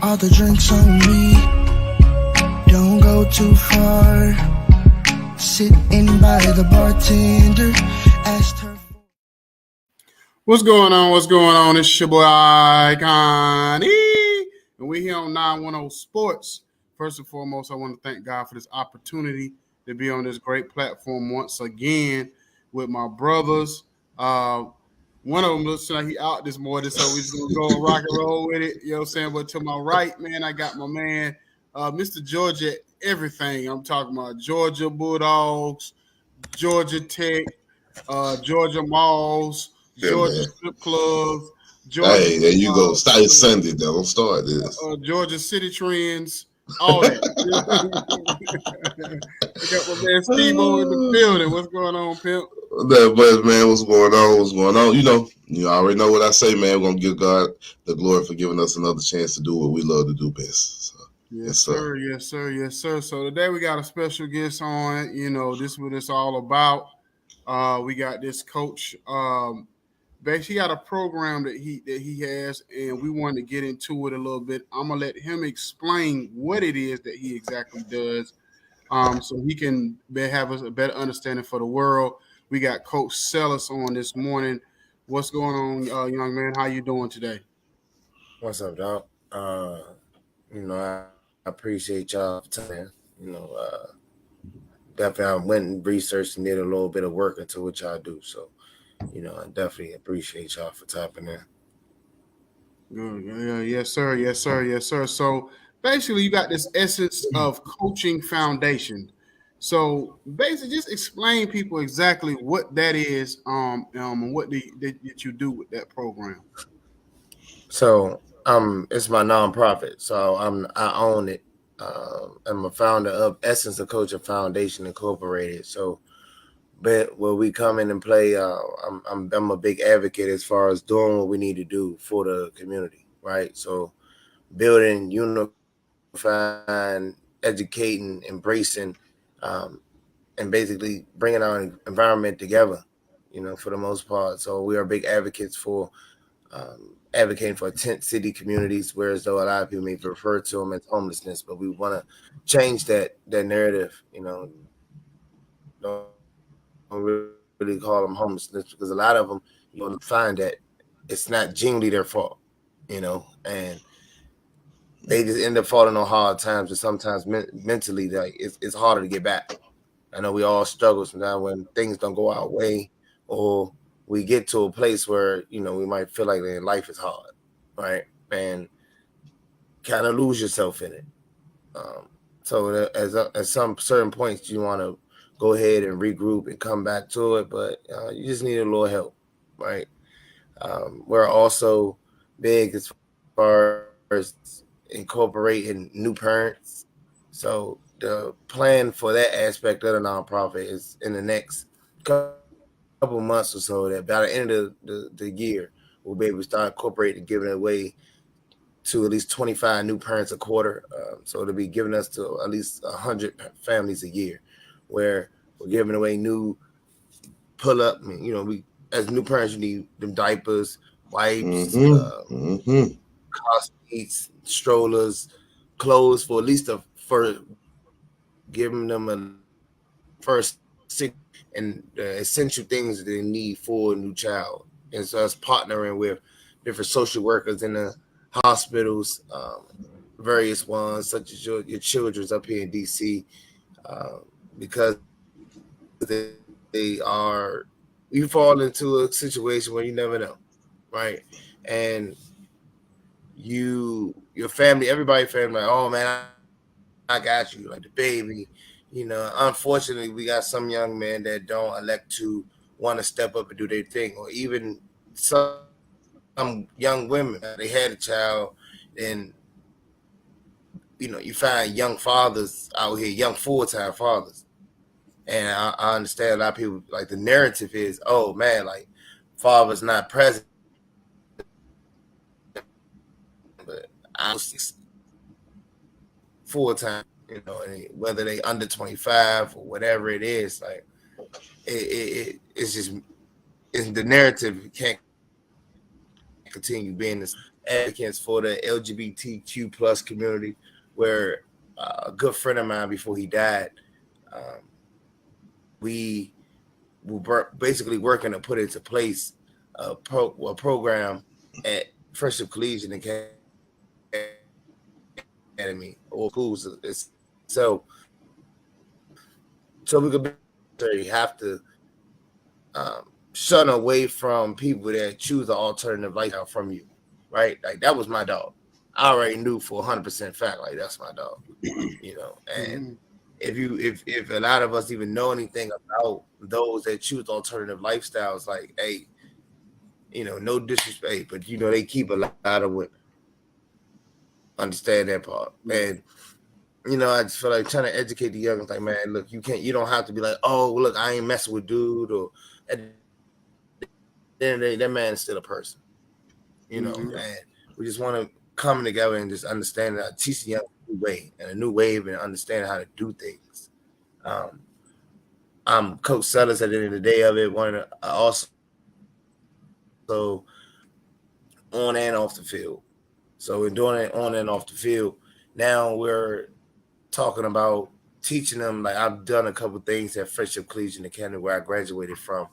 All the drinks on me. Don't go too far. Sitting by the bartender. Asked her. What's going on? What's going on? It's your boy Connie, and we're here on 910 Sports. First and foremost, I want to thank God for this opportunity to be on this great platform once again with my brothers. One of them looks like he out this morning, so we're just gonna go and rock and roll with it. You know what I'm saying? But to my right, man, I got my man, Mr. Georgia everything. I'm talking about Georgia Bulldogs, Georgia Tech, Georgia Malls, Georgia strip clubs, Georgia. Hey, there you go. Start Sunday, though. Don't start this. Georgia City Trends, all that. I got my man Steve-O in the building. What's going on, pimp? That buzz, man. What's going on? What's going on? You already know what I say, man. We're gonna give God the glory for giving us another chance to do what we love to do best. So, yes, sir. Yes, sir. Yes, sir. So today we got a special guest on. You know, this is what it's all about. We got this coach. Basically, he got a program that he has, and we wanted to get into it a little bit. I'm gonna let him explain what it is that he exactly does, so he can have a better understanding for the world. We got Coach Cellus on this morning. What's going on, young man? How you doing today? What's up, dog? I appreciate y'all time. Definitely I went and researched and did a little bit of work into what y'all do. So, I definitely appreciate y'all for tapping in. Yeah, yes, sir. Yes, sir. Yes, sir. So basically, you got this essence of coaching foundation. So basically, just explain people exactly what that is, and what that you do with that program. So, it's my nonprofit. So I own it. I'm a founder of Essence of Coaching Foundation Incorporated. So, but where we come in and play, I'm a big advocate as far as doing what we need to do for the community, right? So, building, unifying, educating, embracing, and basically bringing our environment together, for the most part. So we are big advocates for advocating for tent city communities, whereas though a lot of people may refer to them as homelessness, but we want to change that narrative. Don't really call them homelessness, because a lot of them, you'll find that it's not genuinely their fault, and they just end up falling on hard times, and sometimes mentally, like it's harder to get back. I know we all struggle sometimes when things don't go our way, or we get to a place where, we might feel like life is hard, right? And kind of lose yourself in it. So at some certain points, you want to go ahead and regroup and come back to it, but you just need a little help, right? We're also big as far as incorporating new parents. So the plan for that aspect of the nonprofit is in the next couple months or so, that by the end of the year, we'll be able to start incorporating and giving away to at least 25 new parents a quarter. So it'll be giving us to at least 100 families a year, where we're giving away new pull-up. We as new parents, you need them diapers, wipes, car seats, strollers, clothes for at least for giving them a first 6 and essential things that they need for a new child. And so us partnering with different social workers in the hospitals, various ones such as your children's up here in DC, because you fall into a situation where you never know, right? And your family, everybody family, like, oh man, I got you, like the baby. Unfortunately, we got some young men that don't elect to want to step up and do their thing, or even some young women, they had a child, and you find young fathers out here, young full-time fathers. And I understand a lot of people, like, the narrative is, oh man, like, father's not present. But I was full-time, and whether they under 25 or whatever it is, like, it's just, it's the narrative. You can't continue being this advocates for the LGBTQ plus community, where a good friend of mine before he died, we were basically working to put into place a program at Friendship Collegiate Academy or schools. So we could have to shun away from people that choose an alternative lifestyle from you, right? Like that was my dog. I already knew for 100% fact, like that's my dog, you know. And if a lot of us even know anything about those that choose alternative lifestyles, like, hey, you know, no disrespect, but you know they keep a lot of women. Understand that part, and you know, I just feel like trying to educate the young, like, man, look, you don't have to be like, oh, look, I ain't messing with dude, or then that man is still a person, you know. And we just want to come together and just understand that, teach the young a new way and a new wave and understand how to do things. I'm Coach Cellus at the end of the day of it. Also on and off the field. So we're doing it on and off the field. Now we're talking about teaching them. Like I've done a couple things at Friendship Collegiate Academy where I graduated from,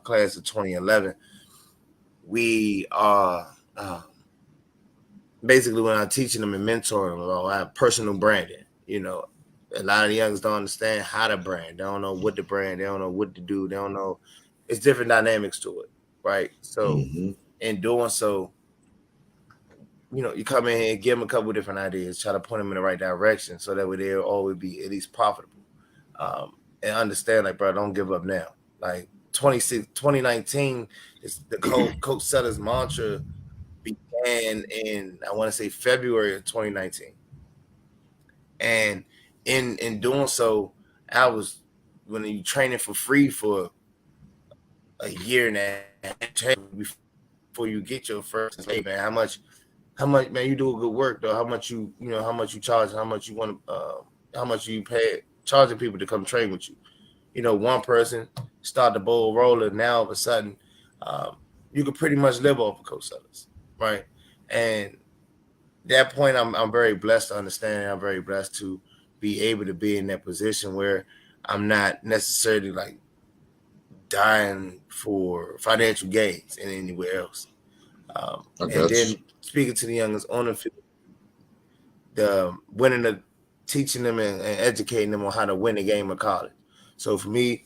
class of 2011. We are basically when I'm teaching them and mentoring them about personal branding. You know, a lot of the youngsters don't understand how to brand. They don't know what to brand. They don't know what to do. They don't know. It's different dynamics to it, right? So in doing so, you know, you come in here and give them a couple of different ideas, try to point them in the right direction so that way they'll always be at least profitable. And understand, like, bro, don't give up now. Like 2019 is the Coach Cellus mantra began in, I want to say, February of 2019. And in doing so, I was, when you training for free for a year and a half before you get your first, hey man, how much, man, you do a good work though. How much you charge, how much you want to, how much you pay, charging people to come train with you. You know, one person start the ball rolling. Now all of a sudden, you can pretty much live off of Coach Cellus, right? And that point, I'm very blessed to understand. I'm very blessed to be able to be in that position where I'm not necessarily like dying for financial gains in anywhere else. And then speaking to the youngest on the field, teaching them and educating them on how to win the game of college. So for me,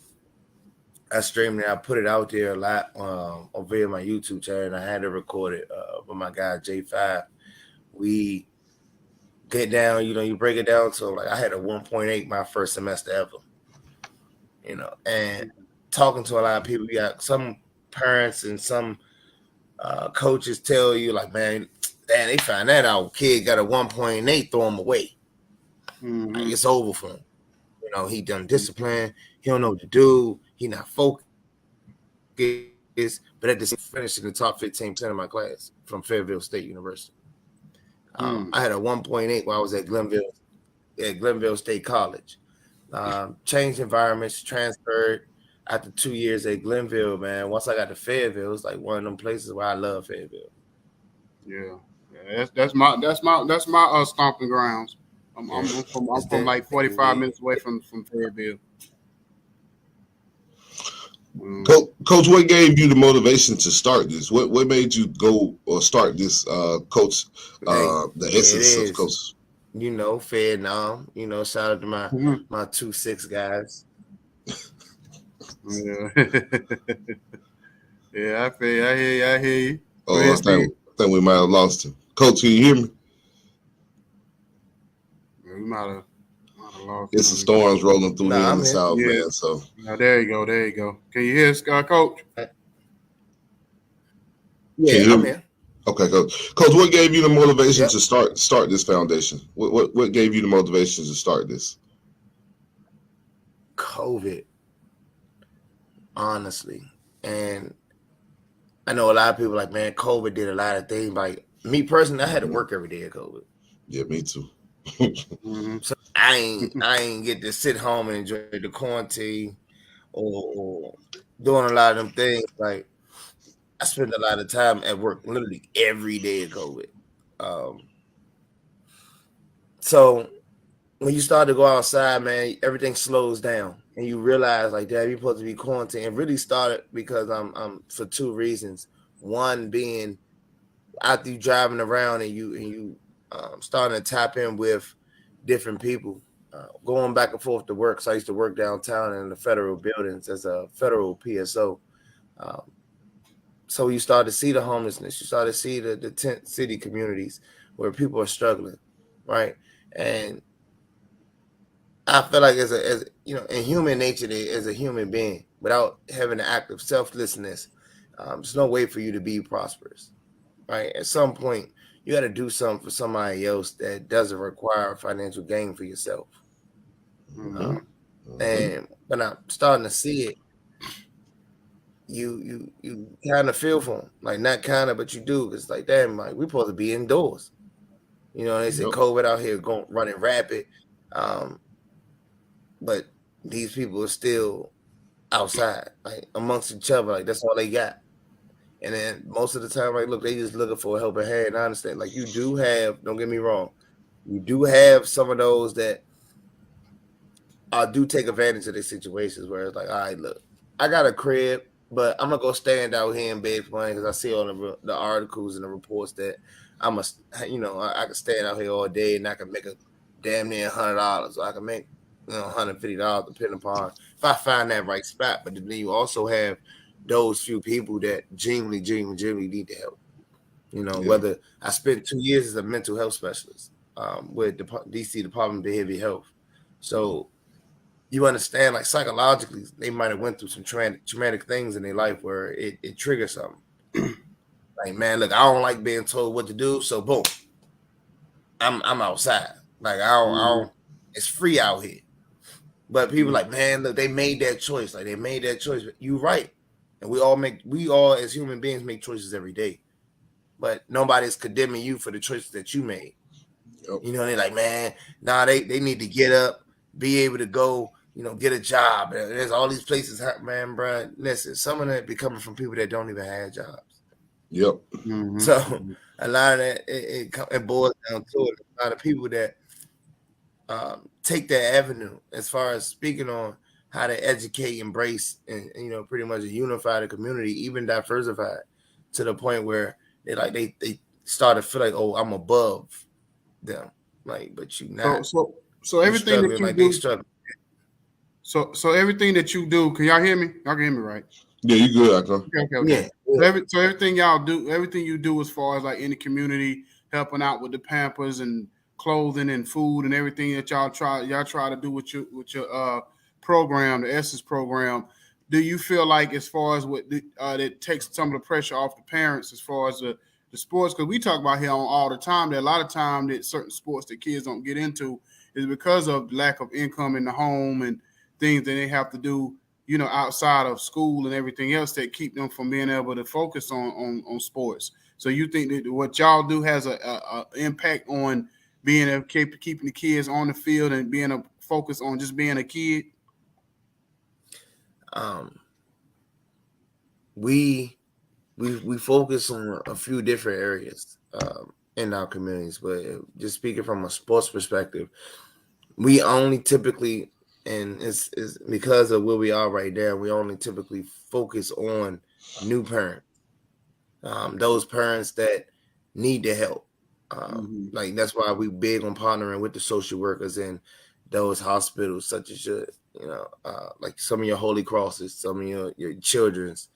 I streamed it. I put it out there a lot via my YouTube channel. And I had to record it with my guy J5. We get down, you know, you break it down to like I had a 1.8 my first semester ever. You know, and talking to a lot of people, you got some parents and some coaches tell you like, man, damn, they find that out. Kid got a 1.8, throw him away. Like, it's over for him. You know, he done discipline. He don't know what to do. He not focused. But at the same finished in the top 15% of my class from Fayetteville State University. I had a 1.8 while I was at Glenville State College. Changed environments, transferred after 2 years at Glenville, man. Once I got to Fayetteville, it was like one of them places where I love Fayetteville. Yeah, that's my stomping grounds. I'm from like 45 minutes away from Fayetteville. Coach, what gave you the motivation to start this? What made you go or start this, Coach? The essence of Coach. You know, Vietnam. You know, shout out to my 2-6 guys. Yeah, yeah, I hear you. Oh, I think we might have lost him. Coach, can you hear me? Yeah, we might have lost. It's the storms rolling through here in the south, man. So there you go. Can you hear us, Coach? Yeah, I'm here. Okay, Coach. Coach, what gave you the motivation to start this foundation? What gave you the motivation to start this? COVID, honestly. And I know a lot of people like, man, COVID did a lot of things. Like me personally, I had to work every day of COVID. Yeah, me too. So I ain't get to sit home and enjoy the quarantine or doing a lot of them things. Like I spent a lot of time at work, literally every day of COVID. So when you start to go outside, man, everything slows down, and you realize like, damn, you're supposed to be quarantined. It really started because I'm for two reasons. One being after you driving around and you starting to tap in with different people, going back and forth to work. So I used to work downtown in the federal buildings as a federal PSO. So you start to see the homelessness. You start to see the tent city communities where people are struggling, right? And I feel like as you know, in human nature, as a human being, without having an act of selflessness, there's no way for you to be prosperous, right? At some point, you got to do something for somebody else that doesn't require financial gain for yourself. And when I'm starting to see it, you kind of feel for them, like not kind of, but you do. It's like, damn, like we're supposed to be indoors. You know, they say COVID out here running rapid, but these people are still outside, like amongst each other, like that's all they got. And then most of the time, like, look, they just looking for a helping hand. I understand, like you do have, don't get me wrong, you do have some of those that do take advantage of their situations where it's like, all right, look, I got a crib, but I'm gonna go stand out here and beg for money because I see on the articles and the reports that I can stand out here all day and I can make a damn near $100, or I can make $150 depending upon if I find that right spot. But then you also have those few people that genuinely need the help. You know, whether I spent 2 years as a mental health specialist with the DC Department of Behavioral Health, so you understand, like psychologically, they might have went through some traumatic things in their life where it triggers something. Like, man, look, I don't like being told what to do, so boom, I'm outside. Like I don't. It's free out here. But people like, man, look, they made that choice. Like they made that choice. But you're right, and we all as human beings make choices every day. But nobody's condemning you for the choices that you made. You know, they're like, man, nah, they need to get up, be able to go, get a job. There's all these places, man, bro. Listen, some of that be coming from people that don't even have jobs. So a lot of that it boils down to it. A lot of people that take that avenue as far as speaking on how to educate, embrace, and pretty much unify the community, even diversified to the point where they start to feel like, oh, I'm above them, like, but you not. So everything that you like do, struggle. So everything that you do, can y'all hear me? Y'all can hear me, right? Yeah, you good, Akon. Okay. Yeah. So everything y'all do, everything you do as far as like in the community, helping out with the Pampers and clothing and food and everything that y'all try to do with your program, the Essence program. Do you feel like as far as what that takes some of the pressure off the parents as far as the sports? Because we talk about here on all the time that a lot of time that certain sports that kids don't get into is because of lack of income in the home and things that they have to do, outside of school and everything else that keep them from being able to focus on sports. So you think that what y'all do has a impact on being keeping the kids on the field and being a focus on just being a kid? We focus on a few different areas in our communities, but just speaking from a sports perspective, we only typically, and it's because of where we are right now, we only typically focus on new parents, those parents that need the help. Like that's why we big on partnering with the social workers in those hospitals, such as your, like some of your Holy Crosses, some of your children's,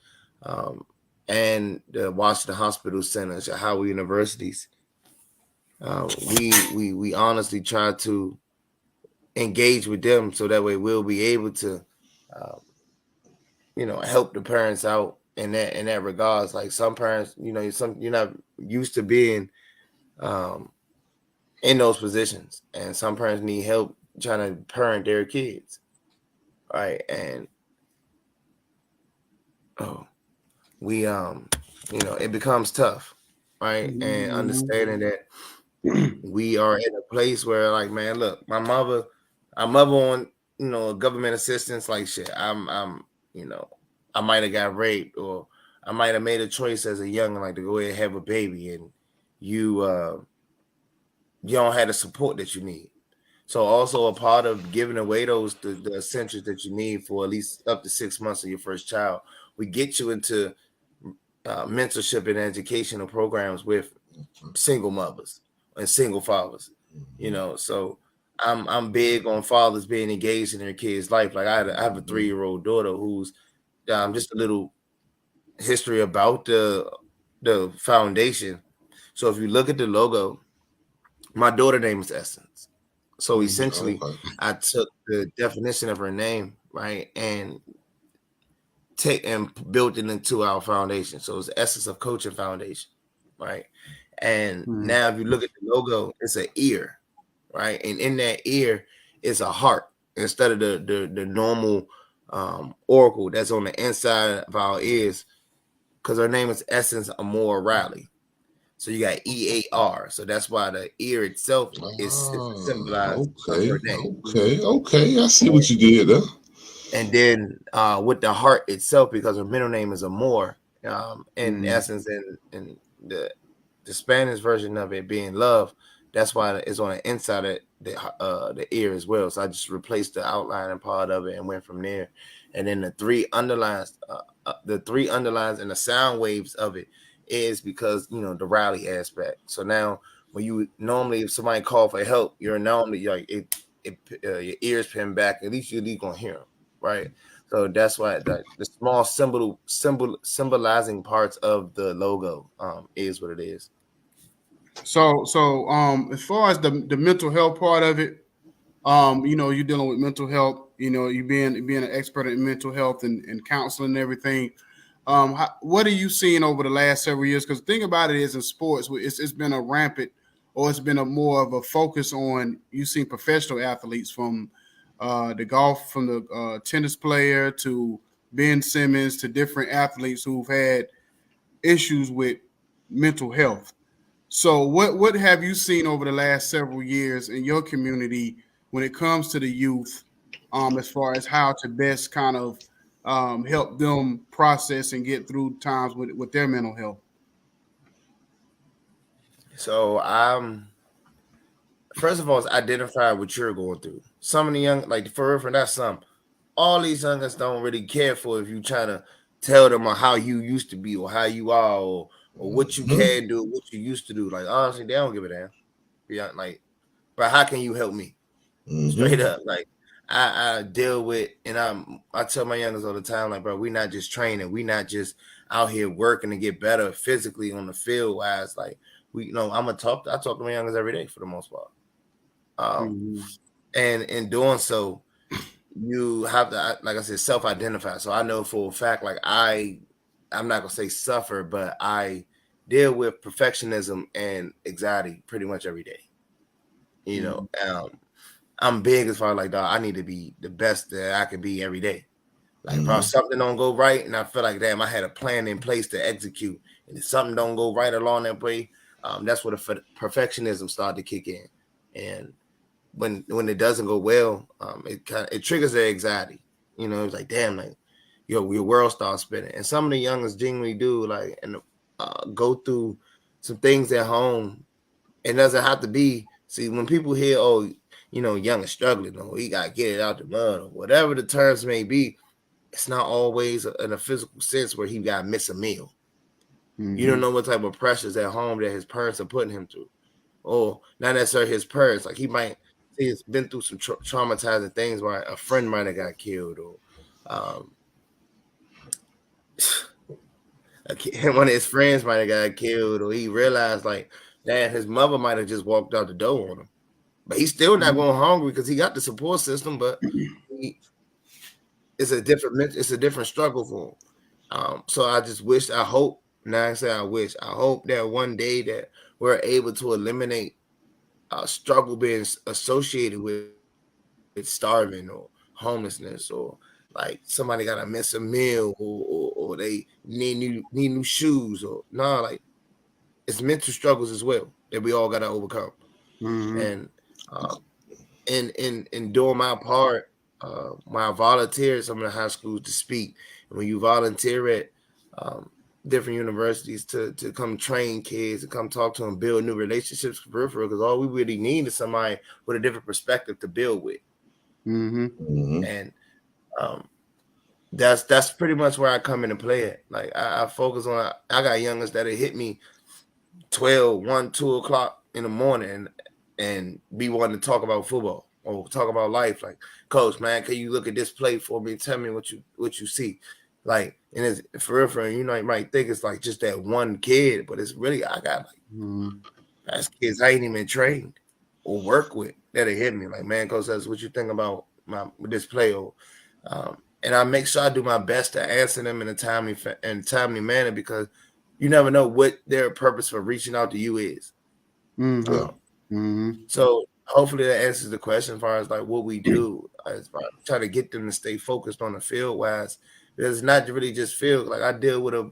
and the Washington Hospital Centers, your Howard universities. We honestly try to engage with them so that way we'll be able to, help the parents out in that regards. Like some parents, you're not used to being in those positions, and some parents need help trying to parent their kids, right? And it becomes tough, right? And understanding that we are in a place where, like, man, look, my mother on government assistance, like shit, I might have got raped, or I might have made a choice as a young like to go ahead and have a baby, and you don't have the support that you need. So also a part of giving away those the essentials that you need for at least up to 6 months of your first child, we get you into mentorship and educational programs with single mothers and single fathers. So I'm big on fathers being engaged in their kids' life. Like I have a 3-year-old daughter who's just a little history about the foundation. So if you look at the logo, my daughter's name is Essence. So essentially, I took the definition of her name, right, and built it into our foundation. So it's Essence of Coaching Foundation, right? And now if you look at the logo, it's an ear, right? And in that ear is a heart instead of the normal oracle that's on the inside of our ears, because her name is Essence Amore Riley. So you got EAR. So that's why the ear itself is symbolized of her name. Okay. I see what you did there. And then with the heart itself, because her middle name is Amore, in essence, in the Spanish version of it being love, that's why it's on the inside of the ear as well. So I just replaced the outlining part of it and went from there. And then the three underlines and the sound waves of it is because the Riley aspect. So now when you normally, if somebody call for help, you're normally like your ears pinned back. At least you're gonna hear them, right? So that's why the small symbolizing parts of the logo is what it is. So as far as the mental health part of it, you're dealing with mental health. You being an expert in mental health and counseling and everything. What are you seeing over the last several years? Because the thing about it is in sports, it's been a rampant, or it's been a more of a focus on, you've seen professional athletes from the golf, from the tennis player to Ben Simmons to different athletes who've had issues with mental health. So what have you seen over the last several years in your community when it comes to the youth, as far as how to best kind of help them process and get through times with their mental health? So first of all, is identify what you're going through. Some of the young, like for that's some. All these youngins don't really care for if you trying to tell them how you used to be or how you are or what you can do, what you used to do. Like honestly, they don't give a damn. Beyond like, but how can you help me? Straight up, like I deal with, and I tell my youngins all the time, like, bro, we not just training, we not just out here working to get better physically on the field. Wise, like I talk to my youngins every day for the most part. And in doing so, you have to, like I said, self-identify. So I know for a fact, like I'm not gonna say suffer, but I deal with perfectionism and anxiety pretty much every day. I'm big as far as like, dog, I need to be the best that I can be every day. Like if something don't go right, and I feel like, damn, I had a plan in place to execute, and if something don't go right along that way, that's where the perfectionism started to kick in. And when it doesn't go well, it triggers their anxiety. It's like, damn, like your world starts spinning. And some of the youngest genuinely do like and go through some things at home. It doesn't have to be. See, when people hear, oh, young and struggling, or he got to get it out the mud, or whatever the terms may be, it's not always in a physical sense where he got to miss a meal. You don't know what type of pressures at home that his parents are putting him through, or not necessarily his parents. Like he might. He's been through some traumatizing things where a friend might have got killed, or one of his friends might have got killed, or he realized like that his mother might have just walked out the door on him, but he's still not going hungry because he got the support system. But it's a different struggle for him. So I hope that one day that we're able to eliminate struggle being associated with starving or homelessness, or like somebody got to miss a meal, or they need new shoes, or like it's mental struggles as well that we all got to overcome. And in doing my part, when I volunteer at some of the high schools to speak, and when you volunteer at different universities to come train kids, to come talk to them, build new relationships for real, because all we really need is somebody with a different perspective to build with. And that's pretty much where I come into play at. Like I focus on, I got youngers that hit me 12, 1, 2 o'clock in the morning and be wanting to talk about football or talk about life. Like, coach, man, can you look at this play for me and tell me what you see? Like, and it's for real, you know, you might think it's like just that one kid, but it's really, I got like that's kids I ain't even trained or work with that hit me. Like, man, coach, that's what you think about with this play. Or and I make sure I do my best to answer them in a timely manner, because you never know what their purpose for reaching out to you is. So hopefully that answers the question as far as like what we do, as far as try to get them to stay focused on the field wise. Because it's not really just field. Like I deal with a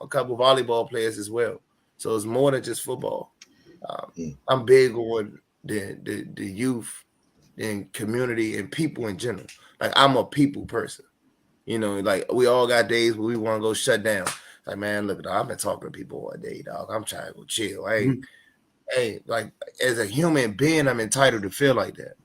couple of volleyball players as well, so it's more than just football. I'm big on the youth and community and people in general. Like I'm a people person, you know. Like we all got days where we want to go shut down. Like, man, look, dog, I've been talking to people all day, dog. I'm trying to go chill. Hey, like as a human being, I'm entitled to feel like that.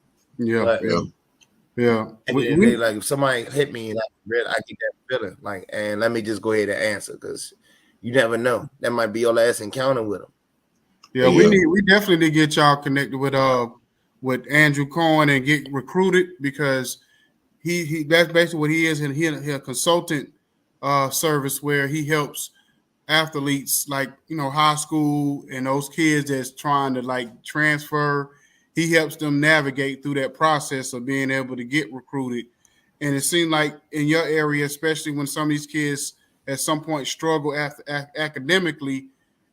Yeah. And like if somebody hit me and I get that feeling, like, and let me just go ahead and answer, because you never know. That might be your last encounter with them. Yeah, we definitely need to get y'all connected with Andrew Cohen and get recruited, because he that's basically what he is, and he a consultant service where he helps athletes, like, you know, high school and those kids that's trying to like transfer. He helps them navigate through that process of being able to get recruited. And it seemed like in your area, especially when some of these kids at some point struggle academically,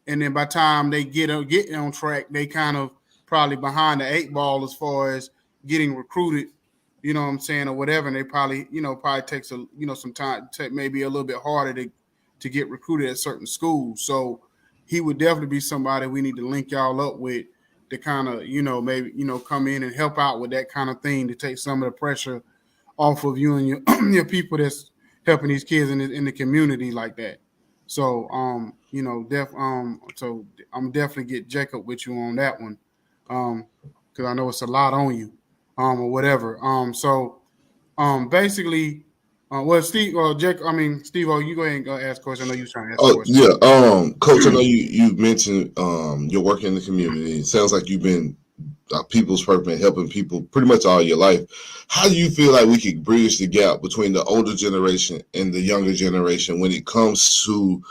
and then by the time they get on track, they kind of probably behind the 8 ball as far as getting recruited, you know what I'm saying, or whatever. And they probably takes some time, maybe a little bit harder to get recruited at certain schools. So he would definitely be somebody we need to link y'all up with to kind of, maybe, come in and help out with that kind of thing, to take some of the pressure off of you and your people that's helping these kids in the community like that. So, so I'm definitely get Jacob with you on that one, because I know it's a lot on you, or whatever. Basically, Steve, Steve, you go ahead and go ask a question. I know you was trying to ask a question. Yeah, Coach, I know you mentioned your work in the community. It sounds like you've been people's purpose, helping people pretty much all your life. How do you feel like we could bridge the gap between the older generation and the younger generation when it comes to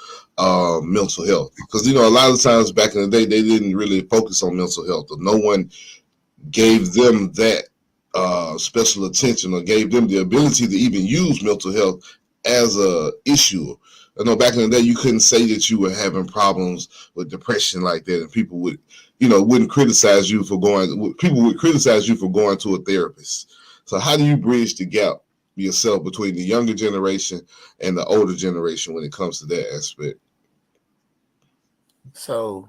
mental health? Because, a lot of times back in the day, they didn't really focus on mental health, or no one gave them that special attention, or gave them the ability to even use mental health as a issue. I know back in the day, you couldn't say that you were having problems with depression like that, and people wouldn't criticize you for going. People would criticize you for going to a therapist. So how do you bridge the gap yourself between the younger generation and the older generation when it comes to that aspect? So,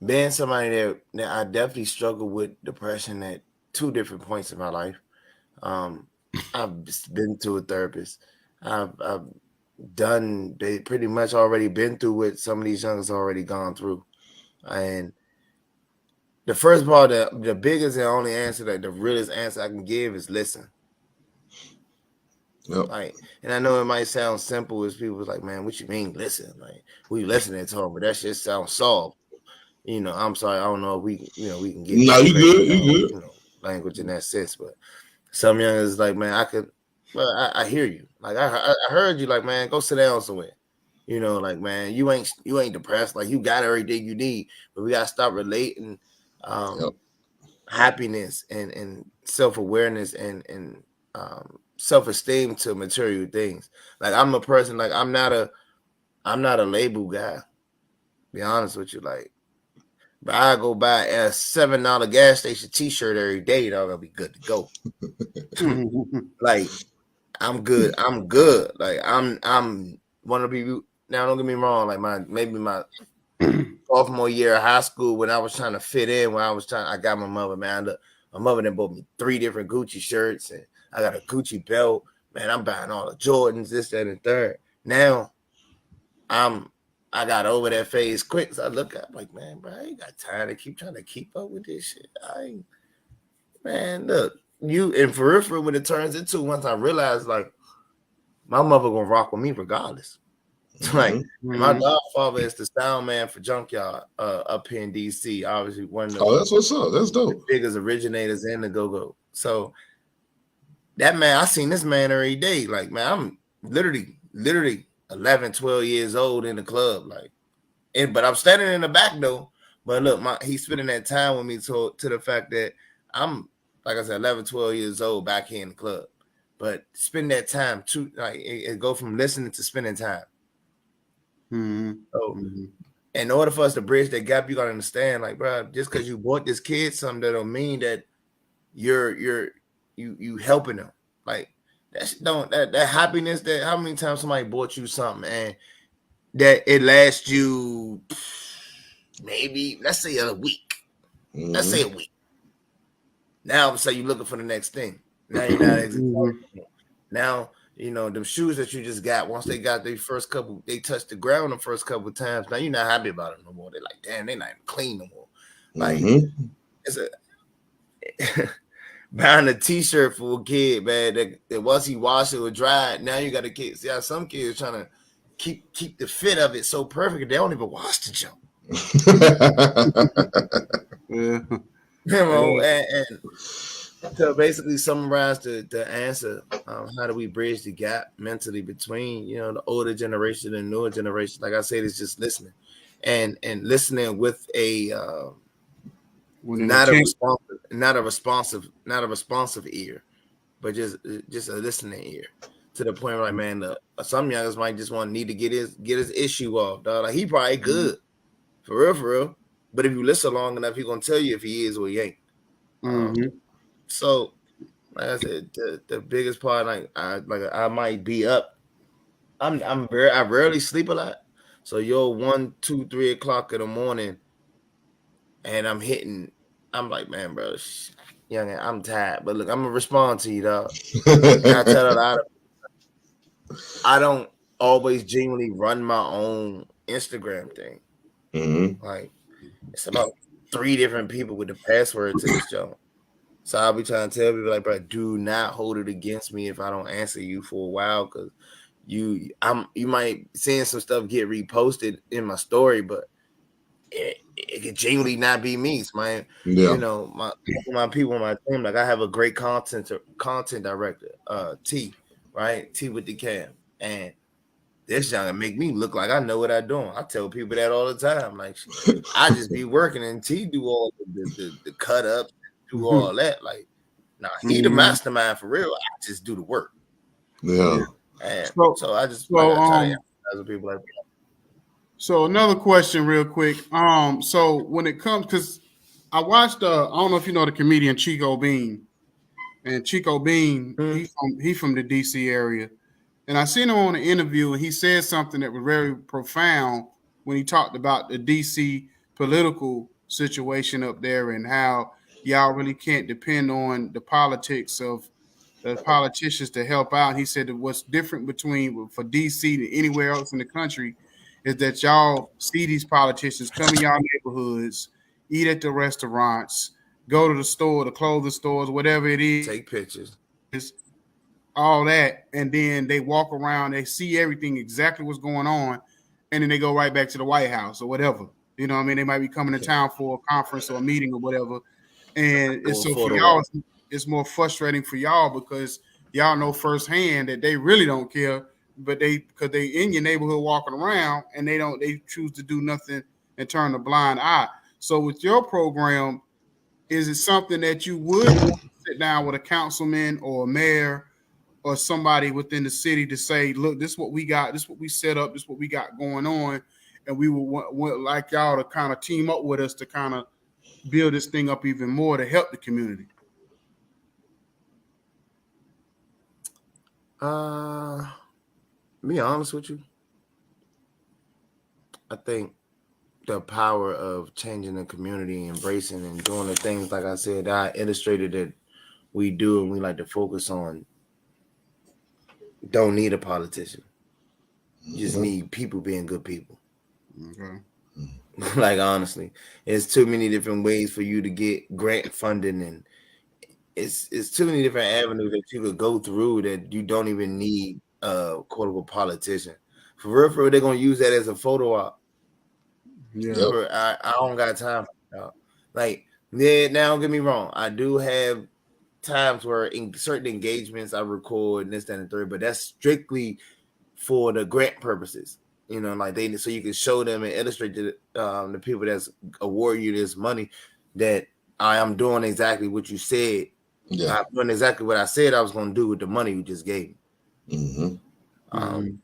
being somebody that I definitely struggle with depression at 2 different points in my life. I've been to a therapist. I've done, they pretty much already been through what some of these youngsters already gone through. And the first part, the biggest and only answer, the realest answer I can give is listen. Yep. Like, and I know it might sound simple, as people's like, man, what you mean listen? Like, we listening to them, but that shit sounds soft. I'm sorry, I don't know if we can get no, you good, language in that sense, but some youngers like, man, I hear you. Like, I heard you. Like, man, go sit down somewhere. Like, man, you ain't depressed. Like, you got everything you need, but we gotta stop relating happiness and self-awareness and self-esteem to material things. Like, I'm a person, like, I'm not a label guy, be honest with you. Like, but I go buy a $7 gas station T-shirt every day, dog, I'll be good to go. Like, I'm good. Like, I'm one of the people. Now, don't get me wrong. Like, my sophomore year of high school, when I was trying to fit in, I got my mother, man. My mother then bought me 3 different Gucci shirts, and I got a Gucci belt. Man, I'm buying all the Jordans, this, that, and third. Now, I got over that phase quick. So I look at, I'm like, man, bro, I ain't got time to keep trying to keep up with this shit. Man, look, and for real, when it turns into, once I realized, like, my mother gonna rock with me regardless. Like, my godfather is the sound man for Junkyard up here in DC. Obviously, one of the that's what's up. That's dope. biggest originators in the go-go. So that man, I seen this man every day. Like, man, I'm literally 11, 12 years old in the club. Like, but I'm standing in the back though. But look, he's spending that time with me to the fact that I'm, like I said, 11, 12 years old back here in the club. But spend that time to, like, it go from listening to spending time. So in order for us to bridge that gap, you gotta understand, like, bro, just because you bought this kid something, that don't mean that you helping them. Like, that happiness, that how many times somebody bought you something and that it lasts you maybe, let's say a week. Let's say a week. Now I'm saying you're looking for the next thing. Now you're not now, you know, them shoes that you just got, once they got their first couple, they touched the ground the first couple of times. Now you're not happy about it no more. They're like, damn, they're not even clean no more. Like, it's buying a t-shirt for a kid, man, that once he washed it or dried, now you got a kid. See how some kids trying to keep the fit of it so perfect, they don't even wash the junk. You know, and to basically summarize the answer, how do we bridge the gap mentally between, you know, the older generation and newer generation? Like I said, it's just listening and listening with a not a responsive ear, but just a listening ear, to the point where, like, man, some youngers might just need to get his issue off, dog. Like, he probably good for real, but if you listen long enough, he gonna tell you if he is or he ain't. So, like I said, the biggest part, I might be up. I rarely sleep a lot. So 1, 2, 3 o'clock in the morning, and I'm like, man, bro, youngin, I'm tired. But look, I'm gonna respond to you, dog. And I tell a lot of, I don't always genuinely run my own Instagram thing. Like, it's about 3 different people with the password to this job. So I'll be trying to tell people, like, bro, do not hold it against me if I don't answer you for a while, because you might seeing some stuff get reposted in my story, but it could genuinely not be me, man. You know, my people on my team, like, I have a great content director, T, right? T with the cam, and this young make me look like I know what I'm doing. I tell people that all the time. Like, I just be working and T do all the cut ups, do all that. Like, nah, he the mastermind for real. I just do the work. Yeah. And so I just try to emphasize people like that. So another question real quick. So when it comes, because I watched I don't know if you know the comedian Chico Bean. And Chico Bean, he from the DC area. And I seen him on an interview, and he said something that was very profound when he talked about the DC political situation up there and how y'all really can't depend on the politics of the politicians to help out. He said that what's different for DC than anywhere else in the country is that y'all see these politicians come in y'all neighborhoods, eat at the restaurants, go to the store, the clothing stores, whatever it is. Take pictures. All that, and then they walk around, they see everything, exactly what's going on, and then they go right back to the White House or whatever. You know what I mean? They might be coming to town for a conference or a meeting or whatever. And so for y'all, it's more frustrating for y'all because y'all know firsthand that they really don't care, but because they in your neighborhood walking around and they choose to do nothing and turn a blind eye. So with your program, is it something that you would sit down with a councilman or a mayor or somebody within the city to say, look, this is what we got, this is what we set up, this is what we got going on, and we would like y'all to kind of team up with us to kind of build this thing up even more to help the community? Be honest with you, I think the power of changing the community, embracing and doing the things, like I said, I illustrated that we do and we like to focus on, don't need a politician. You just need people being good people. Okay. Like, honestly, there's too many different ways for you to get grant funding, and it's too many different avenues that you could go through that you don't even need a quote unquote politician. For real, they're gonna use that as a photo op. Yeah. Yep. I don't got time for that. Like, yeah, now don't get me wrong. I do have times where in certain engagements I record and this, that, and the third, but that's strictly for the grant purposes. You know, like so you can show them and illustrate to the people that's award you this money that I am doing exactly what you said. Yeah. I'm doing exactly what I said I was going to do with the money you just gave me. Mm-hmm.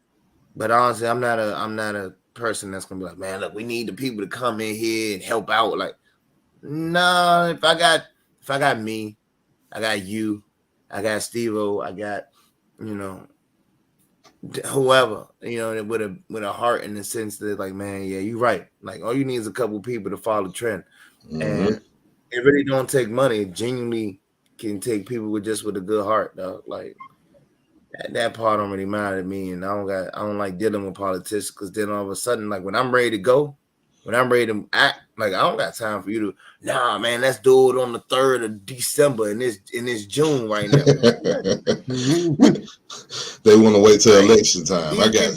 But honestly, I'm not a person that's gonna be like, man, look, we need the people to come in here and help out. Like, nah, if I got me, I got you, I got Steve-O, I got, you know, whoever, you know, with a heart in the sense that, like, man, yeah, you're right. Like, all you need is a couple people to follow the trend. And it really don't take money. It genuinely can take people with a good heart, dog. Like, that part don't really matter to me, and I don't like dealing with politicians, because then all of a sudden, like, when I'm ready to go, when I'm ready to act, like, I don't got time for you to, nah, man, let's do it on the 3rd of December in this June right now. They want to wait till election time. I got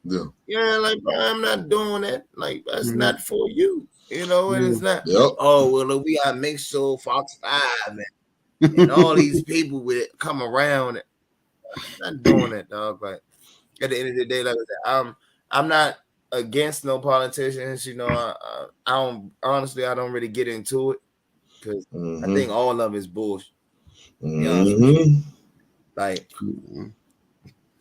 you. Yeah, like, bro, I'm not doing that. Like, that's not for you, you know. And it's not. Yep. Oh well, we gotta make sure Fox 5 and all these people with it come around. I'm not doing that, dog. Like, at the end of the day, like I said, I'm not against no politicians. You know, I don't, honestly, I don't really get into it, because I think all of it is bullshit. Like,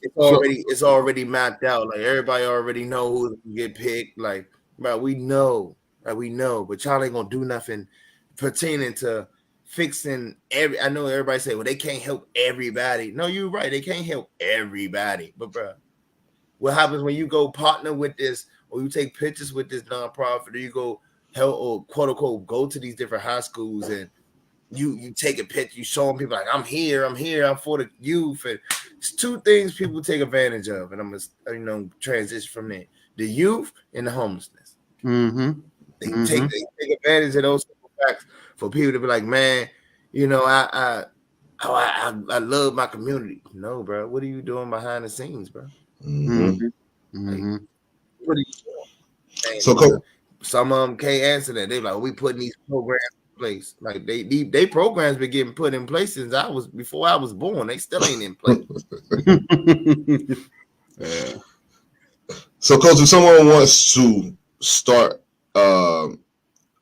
it's already mapped out. Like, everybody already know who's gonna get picked. Like, bro, we know, but y'all ain't gonna do nothing pertaining to fixing I know everybody say, well, they can't help everybody. No, you're right, they can't help everybody. But bro, what happens when you go partner with this, or you take pictures with this nonprofit, or you go help, or quote unquote go to these different high schools, and you take a picture, you show them people like, I'm here, I'm for the youth. And it's two things people take advantage of, and I'm gonna transition from there: the youth and the homelessness. They take advantage of those facts for people to be like, man, you know, I love my community. No, bro, what are you doing behind the scenes, bro? Like, what are you doing? And so some of them can't answer that. They're like, we putting these programs in place. Like, they programs been getting put in place since before I was born. They still ain't in place. Yeah. So, Coach, if someone wants to start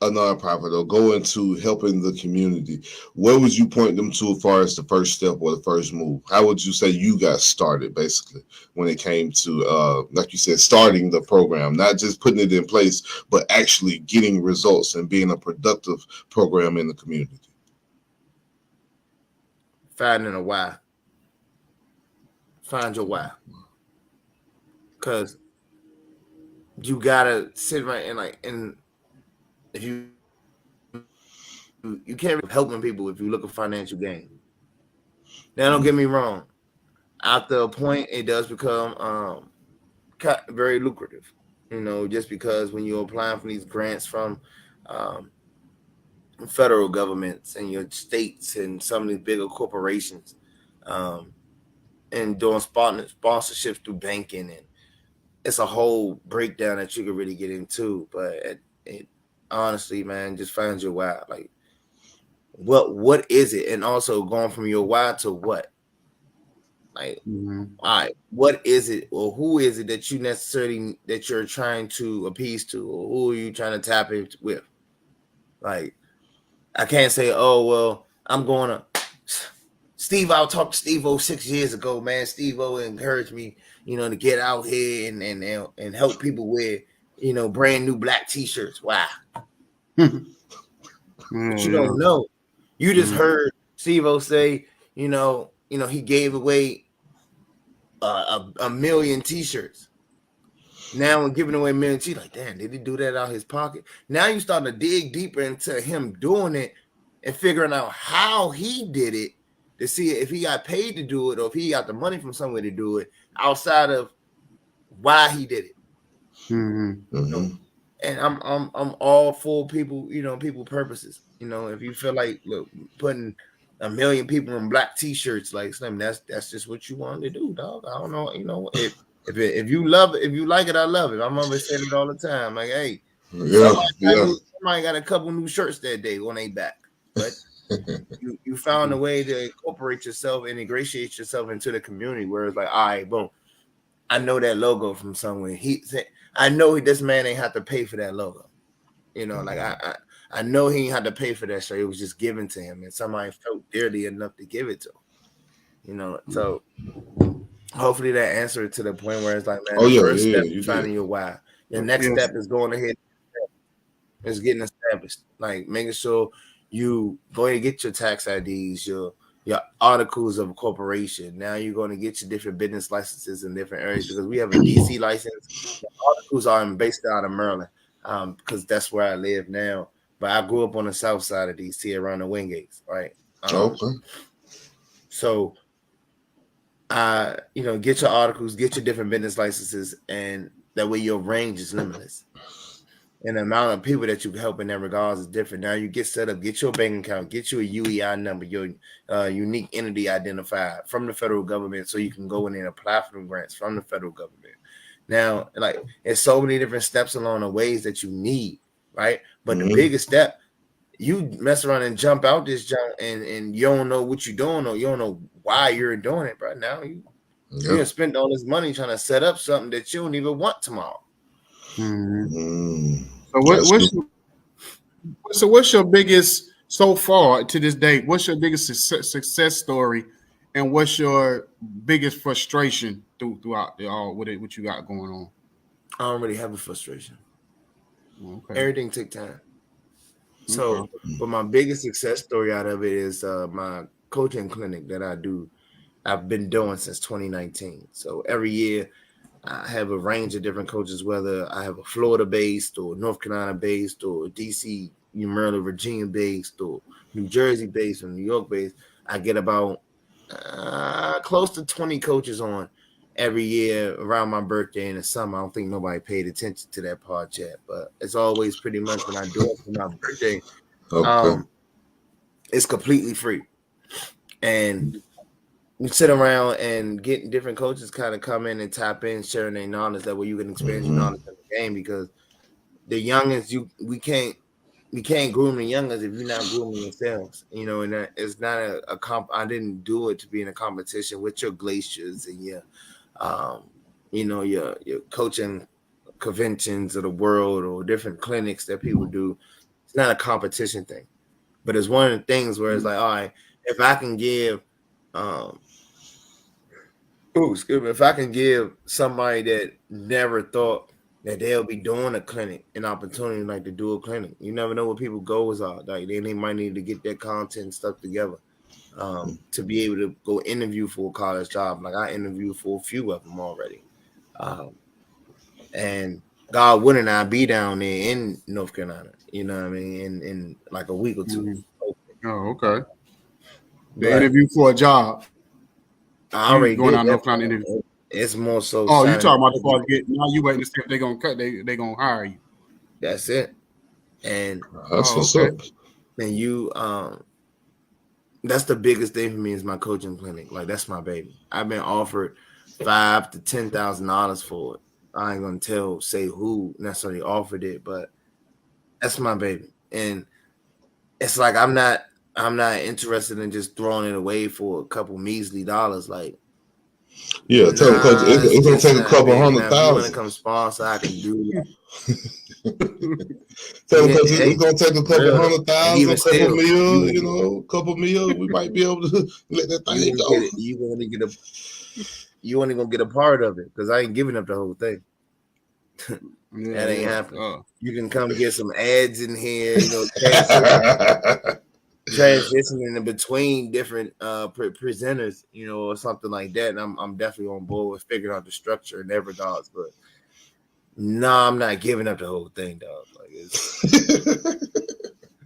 a nonprofit or go into helping the community, where would you point them to as far as the first step or the first move? How would you say you got started, basically, when it came to, like you said, starting the program, not just putting it in place, but actually getting results and being a productive program in the community? Finding a why. Find your why. Because you gotta sit right and if you can't be helping people if you look at financial gain. Now, don't get me wrong. After a point, it does become very lucrative. You know, just because when you're applying for these grants from federal governments and your states and some of these bigger corporations, and doing sponsorships through banking, and it's a whole breakdown that you could really get into. But it honestly, man, just find your why. Like, what is it? And also going from your why to what? Like, all right, what is it, or who is it that you're trying to appease to, or who are you trying to tap in with? Like, I can't say, oh, well, I'm going to Steve. I talked to Steve-O 6 years ago, man. Steve-O encouraged me, you know, to get out here and help people wear, you know, brand new black t-shirts. Wow. But you don't know. You just heard Steve-O say, you know, he gave away a million t-shirts. Now when giving away a million t-shirts, like, damn, did he do that out of his pocket? Now you start to dig deeper into him doing it and figuring out how he did it, to see if he got paid to do it or if he got the money from somewhere to do it. outside of why he did it. Mm-hmm. Mhm. You know? And I'm all for people, people purposes. If you feel like putting 1 million people in black t-shirts, like Slim, that's just what you want to do, dog. I don't know, if you love it, if you like it, I love it. My mother said it all the time, like, hey, Yeah, somebody got a couple new shirts that day on their back, but you found a way to incorporate yourself and ingratiate yourself into the community, where it's like, all right, boom, I know that logo from somewhere. I know this man ain't have to pay for that logo. Like I know he ain't had to pay for that shirt. It was just given to him, and somebody felt dearly enough to give it to him. So hopefully that answered it to the point where it's like, man, the first step is finding your why. The next step is going ahead is getting established, like making sure you go ahead and get your tax IDs, your articles of incorporation. Now you're going to get your different business licenses in different areas, because we have a DC license. The articles are based out of Maryland, because that's where I live now. But I grew up on the south side of DC around the Wingates, right? Okay. So get your articles, get your different business licenses, and that way your range is limitless. And the amount of people that you can help in that regards is different. Now you get set up, get your bank account, get you a UEI number, your unique entity identifier from the federal government, so you can go in and apply for the grants from the federal government. Now, like, there's so many different steps along the ways that you need, right? But the biggest step, you mess around and jump out this jump, and you don't know what you're doing, or you don't know why you're doing it, bro. Now you spend all this money trying to set up something that you don't even want tomorrow. Mm-hmm. So what's your biggest, so far to this date, what's your biggest success story, and what's your biggest frustration throughout what you got going on? I don't really have a frustration. Okay. Everything take time. So, but my biggest success story out of it is my coaching clinic that I do. I've been doing since 2019. So every year I have a range of different coaches, whether I have a Florida-based or North Carolina-based or DC, Maryland, Virginia-based or New Jersey-based or New York-based. I get about close to 20 coaches on every year around my birthday in the summer. I don't think nobody paid attention to that part yet, but it's always pretty much when I do it for my birthday. It's completely free. And we sit around and get different coaches kind of come in and tap in, sharing their knowledge. That way you can expand your knowledge of the game, because the youngest, we can't groom the youngest if you're not grooming yourselves. And it's not a comp. I didn't do it to be in a competition with your glaciers and your your coaching conventions of the world or different clinics that people do. It's not a competition thing, but it's one of the things where it's like, all right, if I can give if I can give somebody that never thought that they'll be doing a clinic an opportunity, like to do a clinic. You never know what people's goals are. Like they might need to get their content and stuff together to be able to go interview for a college job. Like I interviewed for a few of them already. And God willing, I'll be down there in North Carolina, you know what I mean, in like a week or two. Oh, okay. The interview for a job. I already going did out North Carolina interview. It's more so. Oh, you talking about the part now? You waiting to see if they're gonna cut? They gonna hire you. That's it. And that's what's up. And you, that's the biggest thing for me is my coaching clinic. Like that's my baby. I've been offered $5,000 to $10,000 for it. I ain't gonna say who necessarily offered it, but that's my baby. And it's like I'm not interested in just throwing it away for a couple measly dollars. Like, yeah, tell them, coach, it's gonna take a couple $100,000. If you want to come sponsor, I can do that. Tell them, coach, it's gonna take a couple $100,000, a couple meals. We might be able to let that thing go. You only gonna get a part of it, because I ain't giving up the whole thing. That ain't happening. You can come get some ads in here, transitioning in between different presenters, or something like that. And I'm definitely on board with figuring out the structure in that regards. But no, I'm not giving up the whole thing, dog. Like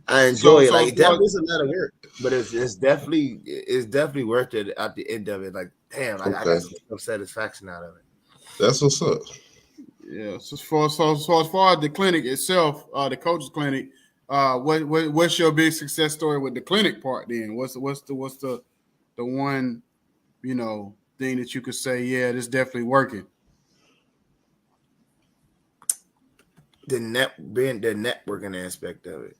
I enjoy it. Like that was a lot of work, but it's definitely worth it at the end of it. Like damn, I got some satisfaction out of it. That's what's up. Yeah. So as far as the clinic itself, the coach's clinic, what's your big success story with the clinic part? Then what's the one thing that you could say, yeah, this definitely working? The networking aspect of it.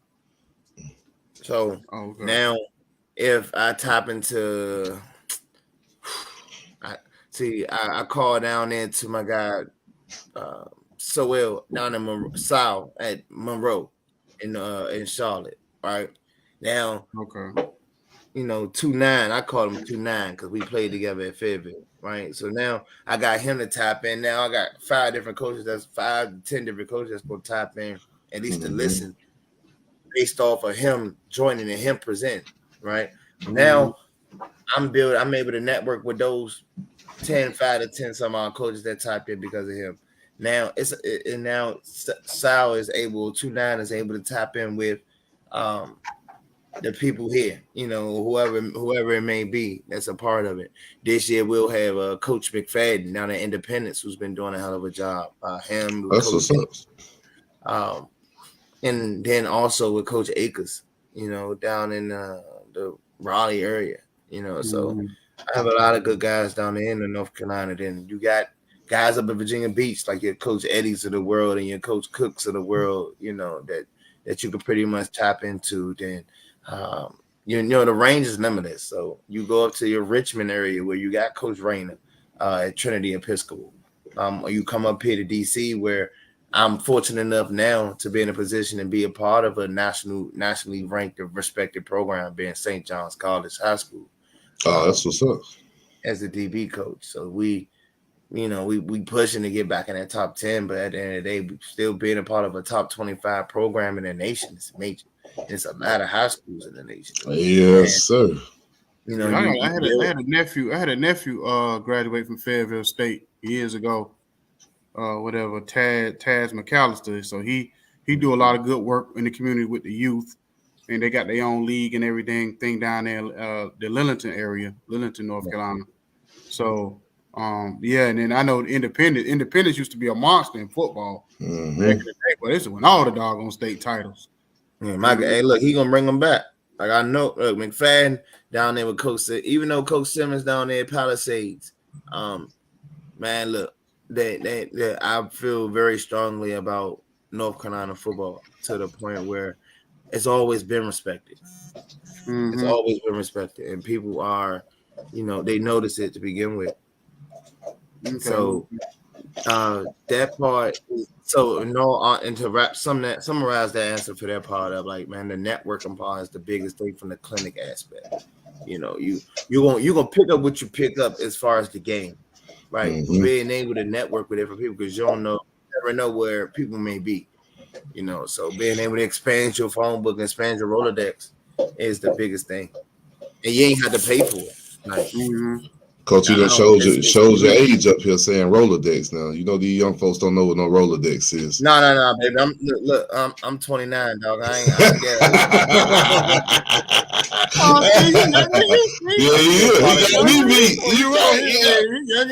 So now, if I tap into, I call down into my guy, down in Sal at Monroe in Charlotte, right? Now, 2-9, I call him 2-9 because we played together at Fayetteville, right? So now I got him to tap in. Now I got 5 different coaches. That's 5 to 10 different coaches that's going to tap in, at least to listen, based off of him joining and him presenting, right? Now I'm able to network with those 5 to 10 some odd coaches that typed in because of him. Now now Sal is able, 2-9 is able to tap in with the people here, whoever it may be that's a part of it. This year we'll have Coach McFadden down at Independence, who's been doing a hell of a job. Him, that's what's up. And then also with Coach Akers, down in the Raleigh area, So I have a lot of good guys down there in North Carolina. Then you got guys up in Virginia Beach, like your Coach Eddies of the world and your Coach Cooks of the world, that you could pretty much tap into. Then the range is limitless. So you go up to your Richmond area where you got Coach Rayner at Trinity Episcopal. Or you come up here to DC, where I'm fortunate enough now to be in a position and be a part of a nationally ranked and respected program, being St. John's College High School. Oh, that's what's up. As a DB coach. So we pushing to get back in that top 10, but at the end of the day, we still being a part of a top 25 program in the nation is major. It's a lot of high schools in the nation. Yes, sir. I had a nephew graduate from Fayetteville State years ago. Taz McAllister. So he do a lot of good work in the community with the youth, and they got their own league and everything down there, the Lillington area, North Carolina. So and then I know Independence used to be a monster in football back in the day, but this is when all the doggone state titles. Yeah, hey, look, he gonna bring them back. Like I know, look, McFadden down there with Coach, even though Coach Simmons down there at Palisades, man, look, that I feel very strongly about North Carolina football to the point where it's always been respected. It's always been respected, and people are, they notice it to begin with. Okay. So that part. So and to summarize that answer for that part of, like, man, the networking part is the biggest thing from the clinic aspect. You're gonna pick up what you pick up as far as the game, right? Being able to network with different people, because you never know where people may be. So being able to expand your phone book, expand your Rolodex is the biggest thing, and you ain't had to pay for it. Like, Coach, you done shows your age up here saying Rolodex. Now these young folks don't know what no Rolodex is. No, baby. I'm 29, dog. I ain't get it. He got me beat. You right?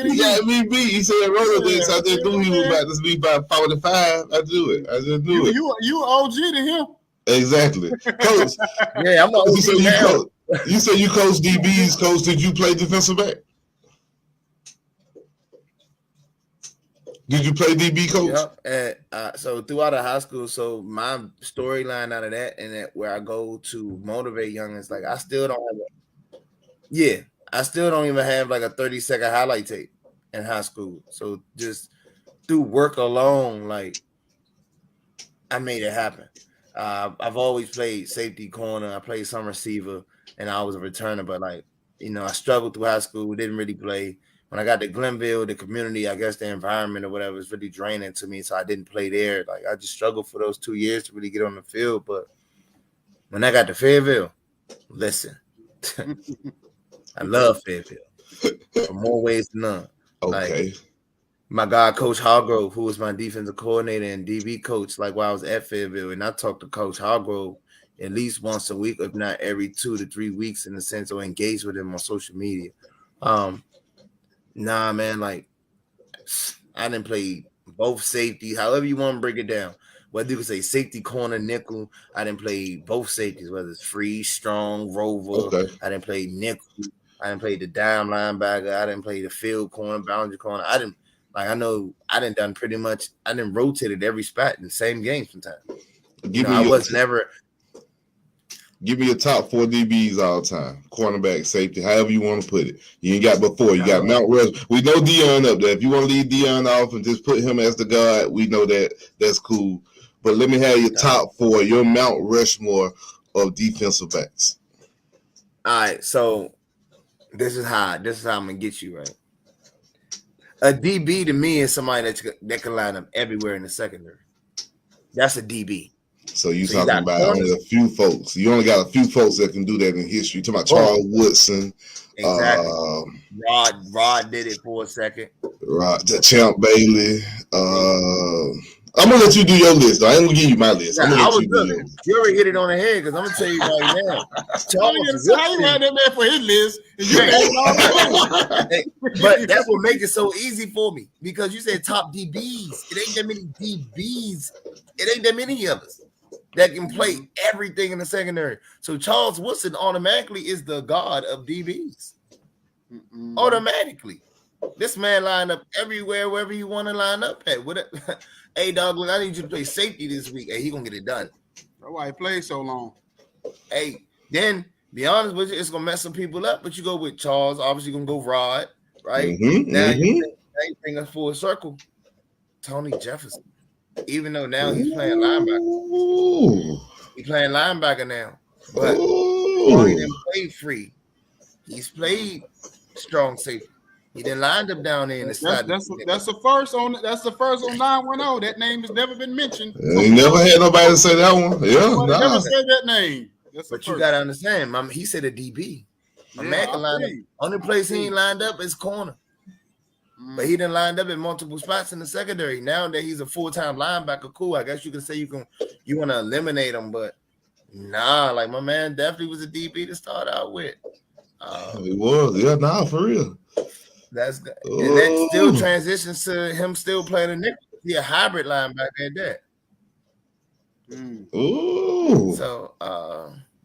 He got me beat. He said Rolodex. I just knew he was about to be about 45. I do it. I just knew it. You OG to him. Exactly, Coach. Yeah, I'm OG. You say you coach DBs. Coach, did you play defensive back? Did you play DB, Coach? Yep. So throughout the high school, so my storyline out of that, and that where I go to motivate youngins, like I still don't even have like a 30-second highlight tape in high school. So just through work alone, like I made it happen. I've always played safety, corner. I played some receiver, and I was a returner. But I struggled through high school. Didn't really play. When I got to Glenville, the community, I guess the environment or whatever was really draining to me, so I didn't play there. Like I just struggled for those 2 years to really get on the field. But when I got to Fayetteville, listen, I love Fayetteville for more ways than none. Okay. Like, my guy, Coach Hargrove, who was my defensive coordinator and DB coach, like while I was at Fayetteville, and I talked to Coach Hargrove at least once a week, if not every 2 to 3 weeks, in the sense of engage with him on social media. Nah, man, like I didn't play both safeties, however you want to break it down. Whether you can say safety, corner, nickel, I didn't play both safeties, whether it's free, strong, rover. Okay. I didn't play nickel. I didn't play the dime linebacker. I didn't play the field corner, boundary corner. I didn't done pretty much. I didn't rotated every spot in the same game sometimes. Give me your top 4 DBs all time. Cornerback, safety, however you want to put it. You ain't got before. You got Mount Rushmore. We know Dion up there. If you want to leave Dion off and just put him as the guard, we know that's cool. But let me have your top 4, your Mount Rushmore of defensive backs. All right, so this is how I'm gonna get you right. A DB to me is somebody that can line up everywhere in the secondary. That's a DB. So you talking about only a few folks. You only got a few folks that can do that in history. You talking about Charles Woodson. Exactly. Rod did it for a second. Champ Bailey. I'm gonna let you do your list. Though. I ain't gonna give you my list. I'm gonna let you do yours. You already hit it on the head because I'm gonna tell you right now. Charles right that man for his list. But that's what makes it so easy for me because you said top DBs. It ain't that many DBs. It ain't that many of us that can play everything in the secondary. So Charles Woodson automatically is the god of DBs. Automatically. This man line up everywhere, wherever you want to line up at. Hey, dog, look, I need you to play safety this week. Hey, he going to get it done. That's why he played so long. Hey, then, be honest with you, it's going to mess some people up, but you go with Charles. Obviously, you're going to go Rod, right? Now you bring us full circle. Tony Jefferson. Even though now he's playing linebacker. He's playing linebacker now. But he didn't play free. He's played strong safety. He didn't lined up down there in the side. That's the first on 910. That name has never been mentioned. Ain't never had nobody say that one. Yeah, never said that name. But you gotta understand, he said a DB. A man can line up. Only place he ain't lined up is corner. But he didn't lined up in multiple spots in the secondary. Now that he's a full-time linebacker, cool. I guess you can say you want to eliminate him, but nah, like my man definitely was a DB to start out with. He was, for real. That's good. And that still transitions to him still playing a nickel. He a hybrid linebacker at that. Ooh. So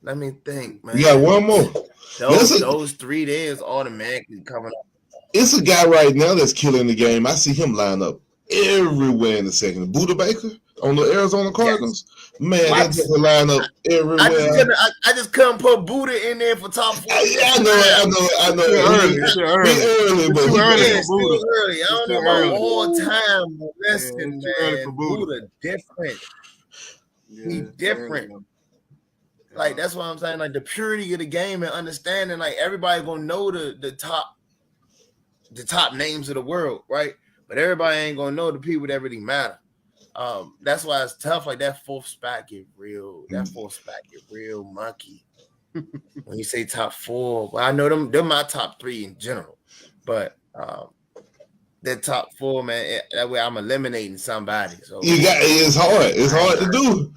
let me think, man. You got one more. Those 3 days automatically coming up. It's a guy right now that's killing the game. I see him line up everywhere in the second. Buda Baker on the Arizona Cardinals. Yes. Man, that just line up everywhere. I just couldn't put Buda in there for top 4. I know. Too early. I don't know about all time molesting, man. Buda different. He's different. Like that's what I'm saying. Like the purity of the game and understanding. Like everybody gonna know the top names of the world, right? But everybody ain't gonna know the people that really matter. That's why it's tough. Like that fourth spot get real. That fourth spot get real mucky. When you say top 4, well, I know them. They're my top 3 in general, but that top 4, man. That way, I'm eliminating somebody. So it's hard. It's hard to do.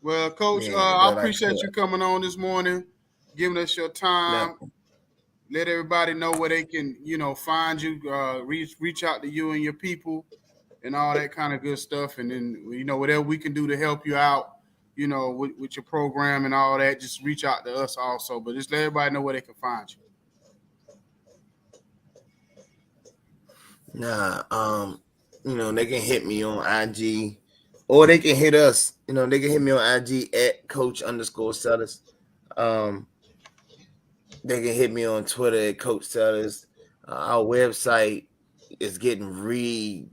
Well, Coach, I appreciate you coming on this morning, giving us your time. No. Let everybody know where they can, find you, reach out to you and your people and all that kind of good stuff. And then, whatever we can do to help you out, with your program and all that, just reach out to us also. But just let everybody know where they can find you. They can hit me on IG or they can hit us. They can hit me on IG at Coach_Cellus. They can hit me on Twitter at Coach Cellus. Our website is getting a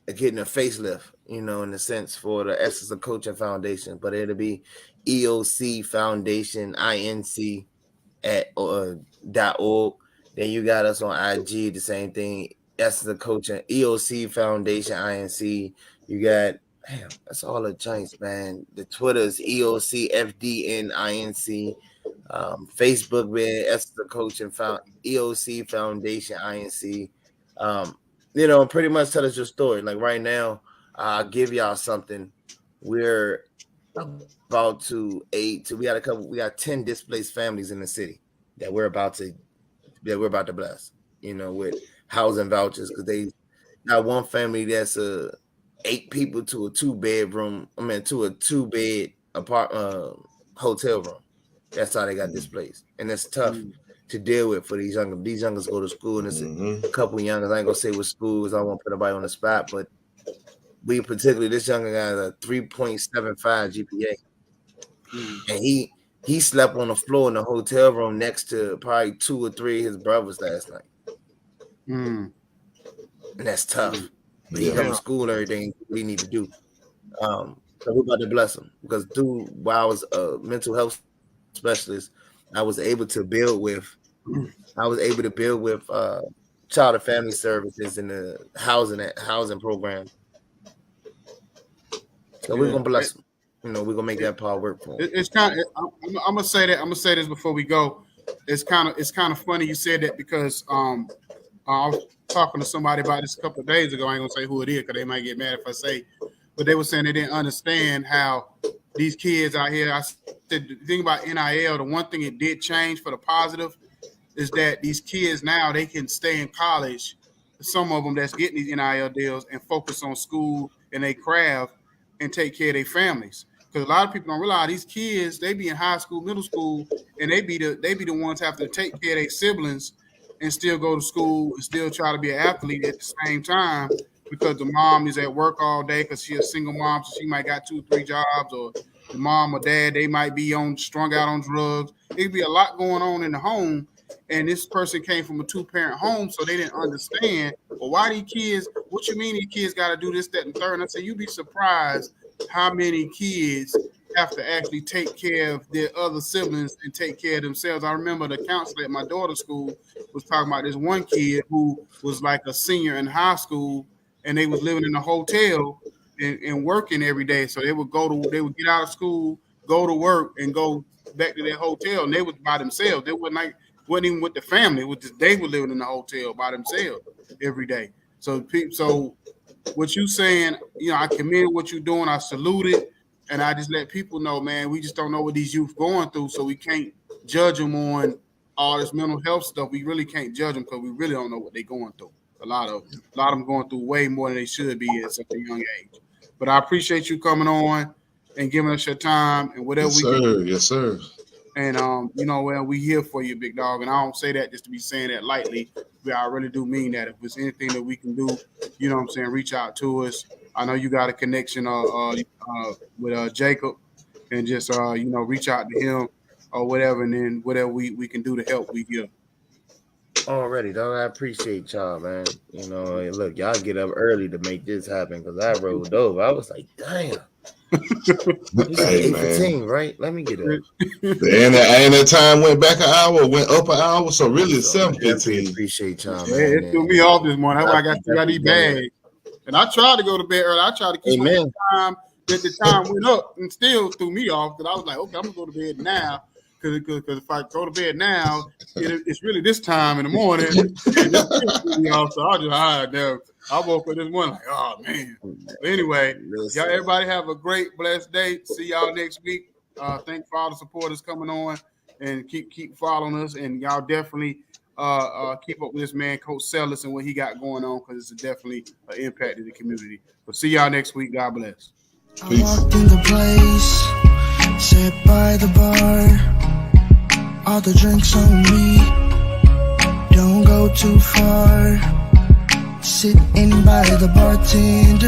facelift, in the sense for the Essence of Coaching Foundation, but it'll be EOC Foundation INC at .org. Then you got us on IG, the same thing, Essence of Coaching EOC Foundation INC. You got that's all the joints, man. The Twitter is EOC FDN INC. Facebook, man, Essence of Coaching EOC Foundation INC. Pretty much tell us your story. Like right now, I'll give y'all something. We're about to we got 10 displaced families in the city that we're about to bless. with housing vouchers, because they got one family that's 8 people to a 2-bedroom. To a 2-bed hotel room. That's how they got displaced, and it's tough to deal with for these youngers. These youngers go to school, and it's a couple youngers. I ain't gonna say what school is. I won't put anybody on the spot, but this younger guy has a 3.75 GPA, and he slept on the floor in the hotel room next to probably 2 or 3 of his brothers last night. And that's tough. But he come to school and everything we need to do. So we're about to bless him, because while I was a mental health specialist, I was able to build with child and family services and the housing program. So we're gonna bless them. We're gonna make that part work for them. It's kind of. I'm gonna say that. I'm gonna say this before we go. It's kind of funny you said that, because I was talking to somebody about this a couple of days ago. I ain't gonna say who it is, because they might get mad if I say. But they were saying they didn't understand how these kids out here. I said the thing about NIL. The one thing it did change for the positive is that these kids now, they can stay in college. Some of them that's getting these NIL deals and focus on school and they craft and take care of their families. Because a lot of people don't realize these kids, they be in high school, middle school, and they be the ones have to take care of their siblings and still go to school and still try to be an athlete at the same time, because the mom is at work all day because she's a single mom, so she might got 2 or 3 jobs, or the mom or dad, they might be strung out on drugs. It could be a lot going on in the home. And this person came from a 2-parent home, so they didn't understand. Well, why these kids? What you mean these kids got to do this, that, and third? And I said, you'd be surprised how many kids have to actually take care of their other siblings and take care of themselves. I remember the counselor at my daughter's school was talking about this one kid who was like a senior in high school, and they was living in a hotel and working every day. So they would get out of school, go to work, and go back to their hotel, and they was by themselves. They wasn't even with the family. It was just they were living in the hotel by themselves every day. So what you saying, I commend what you're doing. I salute it, and I just let people know, man, we just don't know what these youth going through, so we can't judge them on all this mental health stuff. We really can't judge them because we really don't know what they're going through. A lot of them going through way more than they should be at such a young age. But I appreciate you coming on and giving us your time and whatever we can do. Yes, sir. And, we here for you, big dog. And I don't say that just to be saying that lightly. But I really do mean that. If there's anything that we can do, reach out to us. I know you got a connection with Jacob, and just, reach out to him or whatever. And then whatever we can do to help, we give. Already, dog. I appreciate y'all, man. Look, y'all get up early to make this happen, because I rolled over. I was like, damn. It's 8:15, right? Let me get up. And that time went back an hour, went up an hour, so really it's 7:15. Appreciate y'all, man. Yeah, it threw me off this morning. That's why I got these bags. And I tried to go to bed early. I tried to keep the time that the time went up, and still threw me off, because I was like, okay, I'm gonna go to bed now. Because if I go to bed now, it's really this time in the morning. So I just I woke up this morning like, oh man. But anyway, y'all, everybody have a great, blessed day. See y'all next week. Thank for all the supporters coming on, and keep following us. And y'all definitely keep up with this man, Coach Cellus, and what he got going on, because it's definitely an impact to the community. But see y'all next week. God bless. I walked in the place, sat by the bar. All the drinks on me, don't go too far. Sitting by the bartender.